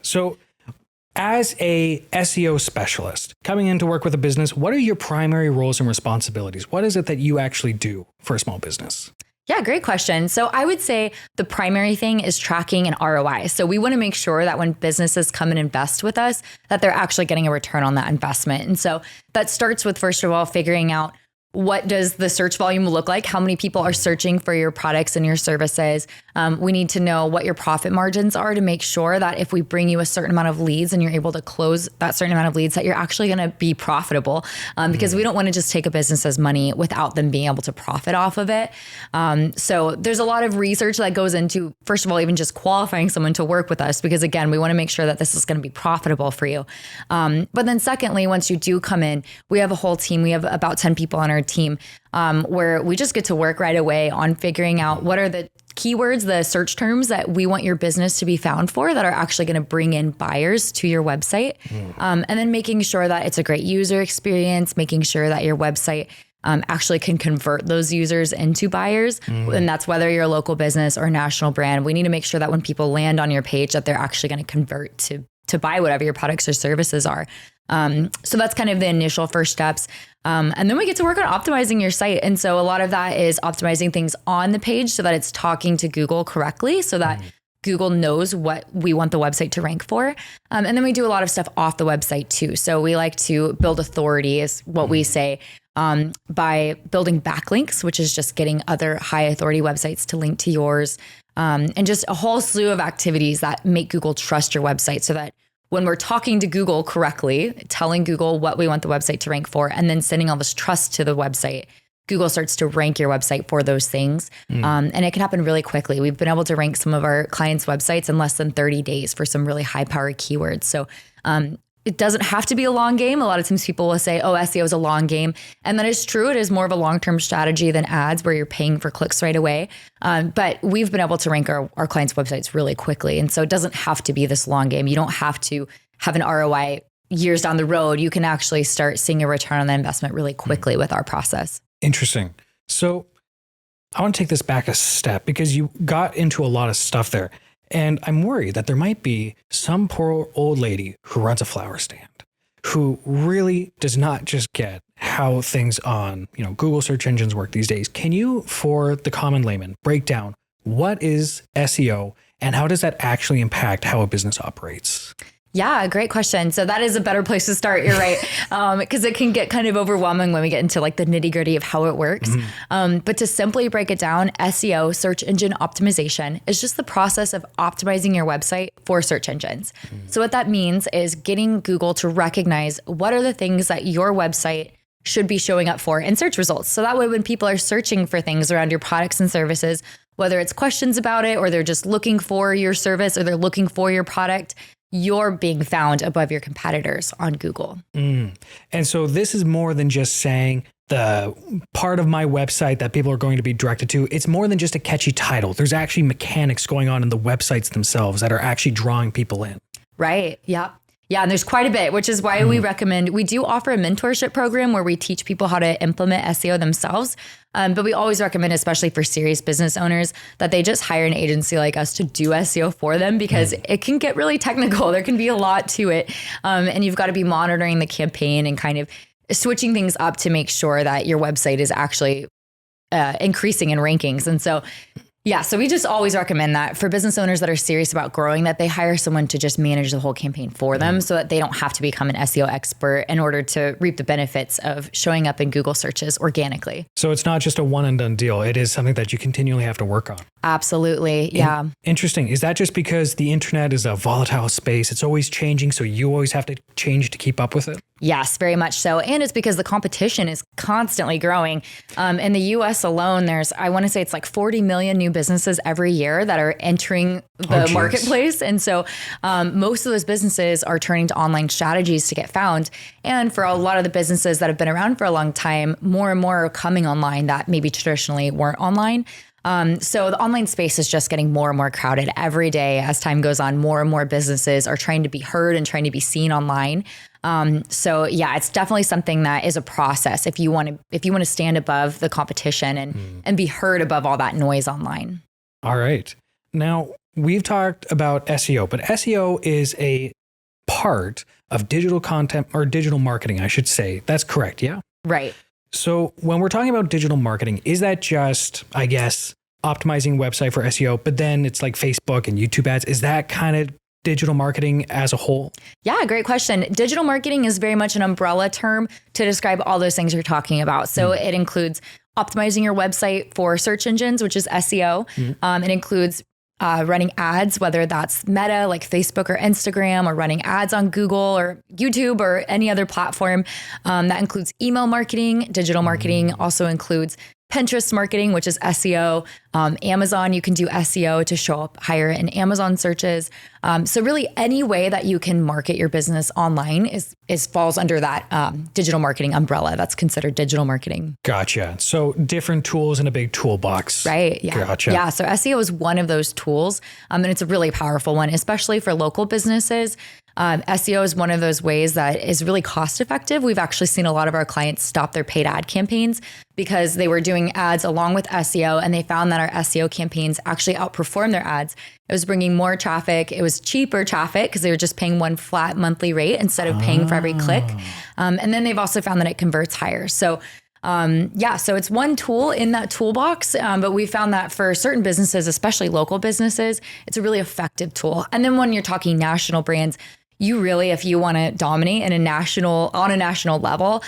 So as a SEO specialist coming in to work with a business, what are your primary roles and responsibilities? What is it that you actually do for a small business? Yeah, great question. So I would say the primary thing is tracking an ROI. So we want to make sure that when businesses come and invest with us, that they're actually getting a return on that investment. And so that starts with, first of all, figuring out what does the search volume look like? How many people are searching for your products and your services? We need to know what your profit margins are to make sure that if we bring you a certain amount of leads and you're able to close that certain amount of leads, that you're actually going to be profitable. Because we don't want to just take a business's money without them being able to profit off of it. So there's a lot of research that goes into, first of all, even just qualifying someone to work with us, because again, we want to make sure that this is going to be profitable for you. But then secondly, once you do come in, we have a whole team. We have about 10 people on our team where we just get to work right away on figuring out what are the keywords, the search terms that we want your business to be found for that are actually going to bring in buyers to your website. And then making sure that it's a great user experience, making sure that your website actually can convert those users into buyers. And that's whether you're a local business or a national brand. We need to make sure that when people land on your page that they're actually going to convert to buy whatever your products or services are. So that's kind of the initial first steps. And then we get to work on optimizing your site. And so a lot of that is optimizing things on the page so that it's talking to Google correctly, so that Google knows what we want the website to rank for. And then we do a lot of stuff off the website too. So we like to build authority is what we say, by building backlinks, which is just getting other high authority websites to link to yours. And just a whole slew of activities that make Google trust your website, so that when we're talking to Google correctly, telling Google what we want the website to rank for, and then sending all this trust to the website, Google starts to rank your website for those things. And it can happen really quickly. We've been able to rank some of our clients' websites in less than 30 days for some really high powered keywords. So it doesn't have to be a long game. A lot of times people will say, oh, SEO is a long game. And that is true. It is more of a long-term strategy than ads where you're paying for clicks right away. But we've been able to rank our clients' websites really quickly. And so it doesn't have to be this long game. You don't have to have an ROI years down the road. You can actually start seeing a return on the investment really quickly with our process. Interesting. So I want to take this back a step, because you got into a lot of stuff there. And I'm worried that there might be some poor old lady who runs a flower stand who really does not just get how things on, Google search engines work these days. Can you, for the common layman, break down what is SEO and how does that actually impact how a business operates? Yeah, great question. So that is a better place to start. You're right. Because it can get kind of overwhelming when we get into like the nitty gritty of how it works. But to simply break it down, SEO, search engine optimization, is just the process of optimizing your website for search engines. So what that means is getting Google to recognize what are the things that your website should be showing up for in search results. So that way, when people are searching for things around your products and services, whether it's questions about it, or they're just looking for your service, or they're looking for your product, you're being found above your competitors on Google. And so this is more than just saying the part of my website that people are going to be directed to. It's more than just a catchy title. There's actually mechanics going on in the websites themselves that are actually drawing people in. Right. Yeah. Yeah, and there's quite a bit, which is why we do offer a mentorship program where we teach people how to implement SEO themselves. But we always recommend, especially for serious business owners, that they just hire an agency like us to do SEO for them, because it can get really technical. There can be a lot to it. And you've got to be monitoring the campaign and kind of switching things up to make sure that your website is actually increasing in rankings. And so yeah, so we just always recommend that for business owners that are serious about growing, that they hire someone to just manage the whole campaign for them, so that they don't have to become an SEO expert in order to reap the benefits of showing up in Google searches organically. So it's not just a one and done deal. It is something that you continually have to work on. Absolutely. Yeah. Interesting. Is that just because the internet is a volatile space? It's always changing, so you always have to change to keep up with it? Yes, very much so. And it's because the competition is constantly growing. In the US alone, I want to say it's like 40 million new businesses every year that are entering the marketplace. And so most of those businesses are turning to online strategies to get found. And for a lot of the businesses that have been around for a long time, more and more are coming online that maybe traditionally weren't online. So the online space is just getting more and more crowded every day as time goes on. More and more businesses are trying to be heard and trying to be seen online. So yeah, it's definitely something that is a process if you want to stand above the competition and be heard above all that noise online. All right. Now, we've talked about SEO, but SEO is a part of digital content or digital marketing, I should say. That's correct. Yeah. Right. So when we're talking about digital marketing, is that just, I guess, optimizing website for SEO, but then it's like Facebook and YouTube ads? Is that kind of digital marketing as a whole? Yeah, great question. Digital marketing is very much an umbrella term to describe all those things you're talking about. So it includes optimizing your website for search engines, which is SEO. It includes running ads, whether that's Meta like Facebook or Instagram, or running ads on Google or YouTube or any other platform. That includes email marketing. Digital marketing also includes Pinterest marketing, which is SEO. Amazon, you can do SEO to show up higher in Amazon searches. So really any way that you can market your business online is falls under that digital marketing umbrella. That's considered digital marketing. Gotcha. So different tools in a big toolbox. Right. Yeah. Gotcha. Yeah. So SEO is one of those tools. And it's a really powerful one, especially for local businesses. SEO is one of those ways that is really cost effective. We've actually seen a lot of our clients stop their paid ad campaigns because they were doing ads along with SEO, and they found that our SEO campaigns actually outperformed their ads. It was bringing more traffic. It was cheaper traffic because they were just paying one flat monthly rate instead of paying for every click. And then they've also found that it converts higher. So so it's one tool in that toolbox, but we found that for certain businesses, especially local businesses, it's a really effective tool. And then when you're talking national brands, you really, if you want to dominate on a national level,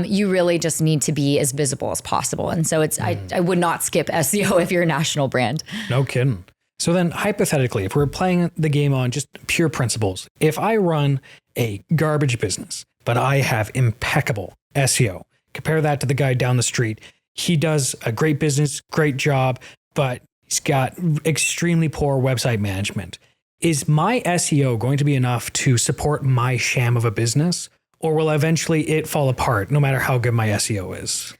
you really just need to be as visible as possible. And so I would not skip SEO if you're a national brand. No kidding. So then hypothetically, if we're playing the game on just pure principles, if I run a garbage business, but I have impeccable SEO, compare that to the guy down the street. He does a great business, great job, but he's got extremely poor website management. Is my SEO going to be enough to support my sham of a business, or will eventually it fall apart no matter how good my SEO is?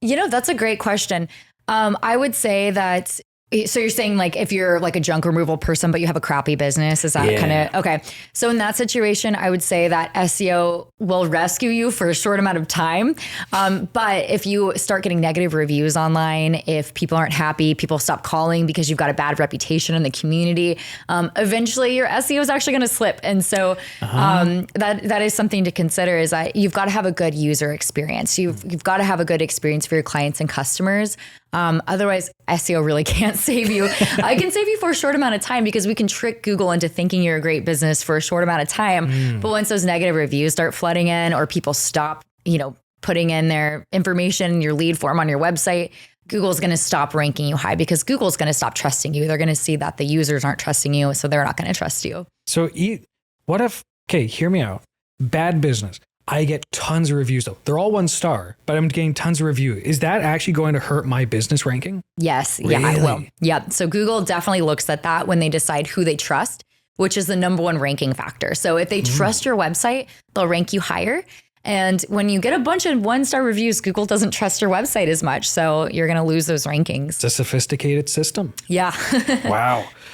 That's a great question. I would say that, so you're saying like if you're like a junk removal person, but you have a crappy business, is that kind of, okay. So in that situation, I would say that SEO will rescue you for a short amount of time. But if you start getting negative reviews online, if people aren't happy, people stop calling because you've got a bad reputation in the community, eventually your SEO is actually going to slip. And so that is something to consider, is that you've got to have a good user experience. You've got to have a good experience for your clients and customers. Otherwise, SEO really can't save you. I can save you for a short amount of time because we can trick Google into thinking you're a great business for a short amount of time. But once those negative reviews start flooding in, or people stop, putting in their information, your lead form on your website, Google's going to stop ranking you high because Google's going to stop trusting you. They're going to see that the users aren't trusting you, so they're not going to trust you. So what if, okay, hear me out. Bad business. I get tons of reviews though. They're all 1 star, but I'm getting tons of review. Is that actually going to hurt my business ranking? Yes. Really? Yeah, it will. Yeah. So Google definitely looks at that when they decide who they trust, which is the number one ranking factor. So if they trust your website, they'll rank you higher. And when you get a bunch of 1-star reviews, Google doesn't trust your website as much. So you're going to lose those rankings. It's a sophisticated system. Yeah. Wow.